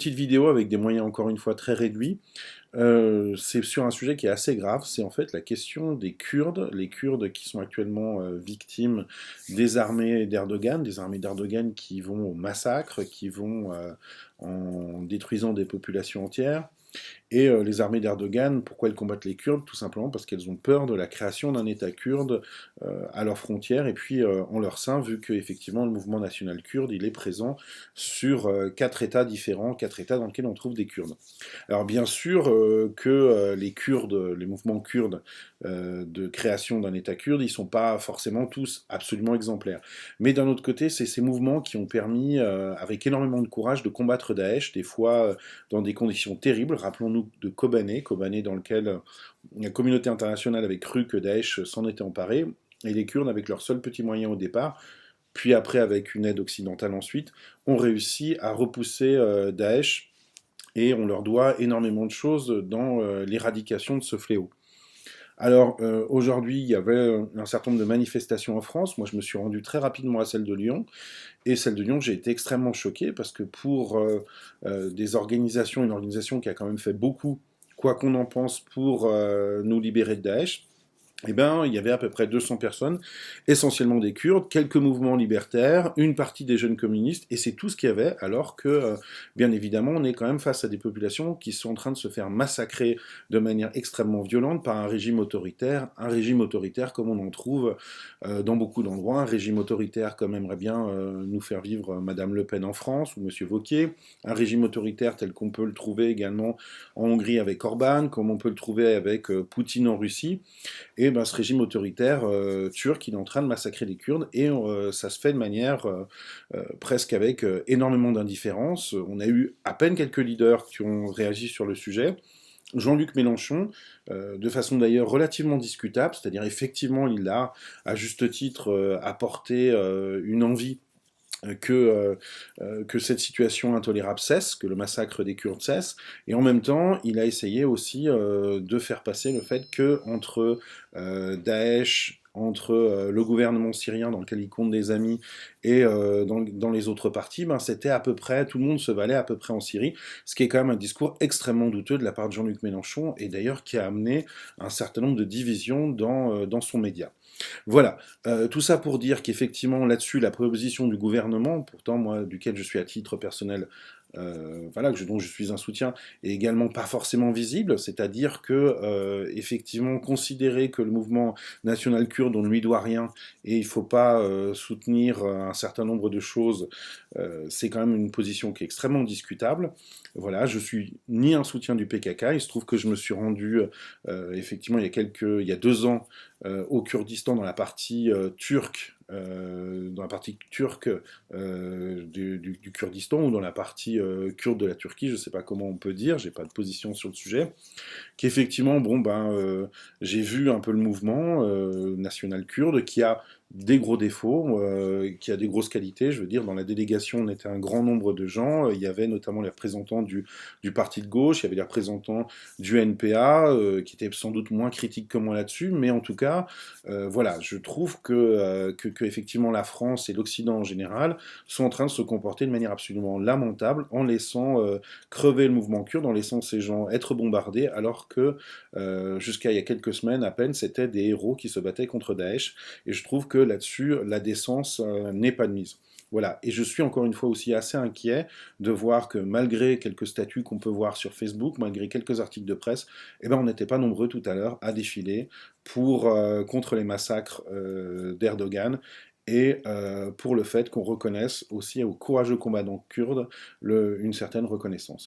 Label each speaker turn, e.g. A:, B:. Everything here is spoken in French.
A: Petite vidéo avec des moyens encore une fois très réduits. C'est sur un sujet qui est assez grave, c'est en fait la question des Kurdes, les Kurdes qui sont actuellement victimes des armées d'Erdogan qui vont au massacre, qui vont en détruisant des populations entières. Et les armées d'Erdogan, pourquoi elles combattent les Kurdes? Tout simplement parce qu'elles ont peur de la création d'un État kurde à leurs frontières et puis en leur sein, vu que effectivement le mouvement national kurde, il est présent sur 4 États différents, 4 États dans lesquels on trouve des Kurdes. Alors bien sûr que les Kurdes, les mouvements kurdes de création d'un État kurde, ils sont pas forcément tous absolument exemplaires. Mais d'un autre côté, c'est ces mouvements qui ont permis, avec énormément de courage, de combattre Daesh, des fois dans des conditions terribles. Rappelons-nous de Kobané, Kobané dans lequel la communauté internationale avait cru que Daesh s'en était emparé, et les Kurdes, avec leurs seuls petits moyens au départ, puis après avec une aide occidentale ensuite, ont réussi à repousser Daesh, et on leur doit énormément de choses dans l'éradication de ce fléau. Alors aujourd'hui, il y avait un certain nombre de manifestations en France. Moi, je me suis rendu très rapidement à celle de Lyon. Et celle de Lyon, j'ai été extrêmement choqué parce que pour des organisations, une organisation qui a quand même fait beaucoup, quoi qu'on en pense, pour nous libérer de Daesh, eh ben, il y avait à peu près 200 personnes, essentiellement des Kurdes, quelques mouvements libertaires, une partie des jeunes communistes, et c'est tout ce qu'il y avait, alors que, bien évidemment, on est quand même face à des populations qui sont en train de se faire massacrer de manière extrêmement violente par un régime autoritaire comme on en trouve dans beaucoup d'endroits, un régime autoritaire comme aimerait bien nous faire vivre Madame Le Pen en France, ou Monsieur Wauquiez, un régime autoritaire tel qu'on peut le trouver également en Hongrie avec Orban, comme on peut le trouver avec Poutine en Russie. Et ben, ce régime autoritaire turc, il est en train de massacrer les Kurdes, et ça se fait de manière presque avec énormément d'indifférence. On a eu à peine quelques leaders qui ont réagi sur le sujet. Jean-Luc Mélenchon, de façon d'ailleurs relativement discutable, c'est-à-dire effectivement il a à juste titre apporté une envie que cette situation intolérable cesse, que le massacre des Kurdes cesse, et en même temps, il a essayé aussi de faire passer le fait que entre Daesh, entre le gouvernement syrien dans lequel il compte des amis et dans les autres partis, ben, c'était à peu près, tout le monde se valait à peu près en Syrie, ce qui est quand même un discours extrêmement douteux de la part de Jean-Luc Mélenchon, et d'ailleurs qui a amené un certain nombre de divisions dans son média. Voilà, tout ça pour dire qu'effectivement là-dessus, la proposition du gouvernement, pourtant moi, duquel je suis à titre personnel, voilà, dont je suis un soutien, est également pas forcément visible, c'est-à-dire que effectivement considérer que le mouvement national kurde, on ne lui doit rien, et il ne faut pas soutenir un certain nombre de choses, c'est quand même une position qui est extrêmement discutable. Voilà, je suis ni un soutien du PKK, il se trouve que je me suis rendu effectivement il y a 2 ans au Kurdistan dans la partie turque, du Kurdistan, ou dans la partie kurde de la Turquie, je ne sais pas comment on peut dire, j'ai pas de position sur le sujet, qu'effectivement, bon, ben, j'ai vu un peu le mouvement national kurde qui a des gros défauts, qui a des grosses qualités. Je veux dire, dans la délégation, on était un grand nombre de gens. Il y avait notamment les représentants du parti de gauche, il y avait les représentants du NPA, qui étaient sans doute moins critiques que moi là-dessus, mais en tout cas, voilà, je trouve que effectivement la France et l'Occident en général sont en train de se comporter de manière absolument lamentable en laissant crever le mouvement kurde, en laissant ces gens être bombardés, alors que jusqu'à il y a quelques semaines à peine, c'était des héros qui se battaient contre Daesh. Et je trouve que là-dessus, la décence n'est pas de mise. Voilà, et je suis encore une fois aussi assez inquiet de voir que malgré quelques statuts qu'on peut voir sur Facebook, malgré quelques articles de presse, eh ben on n'était pas nombreux tout à l'heure à défiler contre les massacres d'Erdogan, et pour le fait qu'on reconnaisse aussi aux courageux combattants kurdes une certaine reconnaissance.